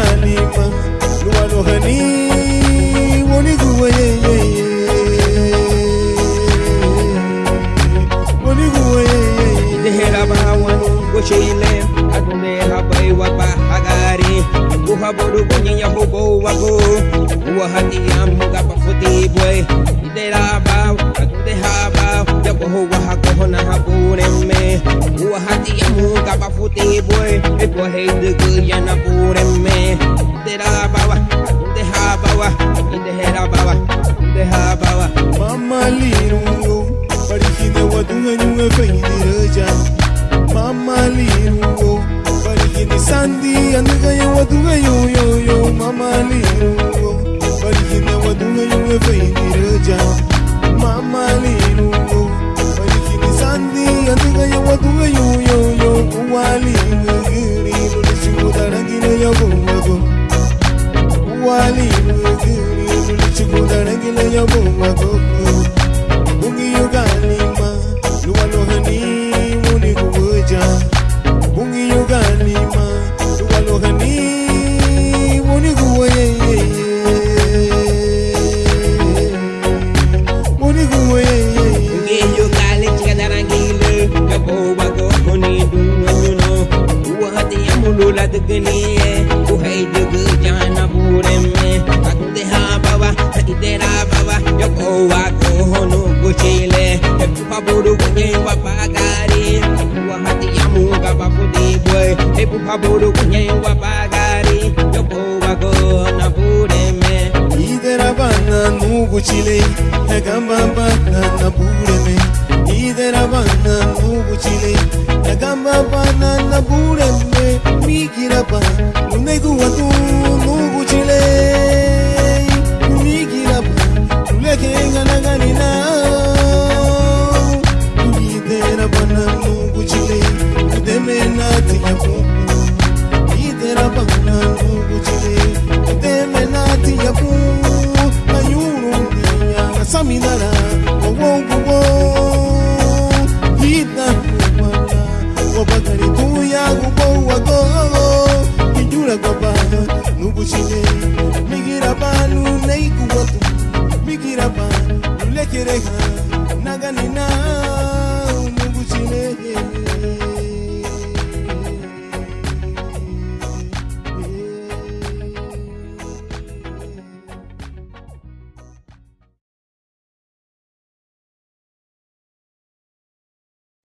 galima luwalohani woniguwe woniguwe dehera bawanu goshile adune habai wapa agari buhaboru gunya hobo wago wahati amuga pafuti boy dehera baw adune haba jabo wahako hona habure me wahati amuga pafuti boy ebo heide gunya na bure me dehera bawa adune haba dehera bawa mama liru barikine waduhanyuwe feidiraja mama liru barikine sandi anugaya wadugayo yo yo mama liru barikine waduhanyuwe feidiraja mama liru barikine sandi anugaya wadugayo yo yo wali ngiri lulishudarangine yabuwago wali ngiri lulishudarangine yabuwago bungi yugalima luwalohani muniguweja bungi yugalima luwalohani muniguwe muniguwe bungi yugali chikadarangile yabowago honi dunyuno wahati amulula dugniye uhaidugu jana buremme akunde habawa idera bawa yabowago hono gochile paburu kunye wapagari wahati amuga bafuti boy paburu kunye wapagari yabowago na buremme idera bana nuguchile gamba bana na bureme idera bana nuguchile gamba bana na bureme migira ba unegu watu nuguchile migira ba tuleke ngana ganina idera bana nuguchile udemenati yabu idera bana nuguchile udemenati yabu Saminara, wo hita kumana, wabagari tuya gubo wago, kijura baba, nubuchile, migira banu nei kuwatu, migira banu lekereha, naganina.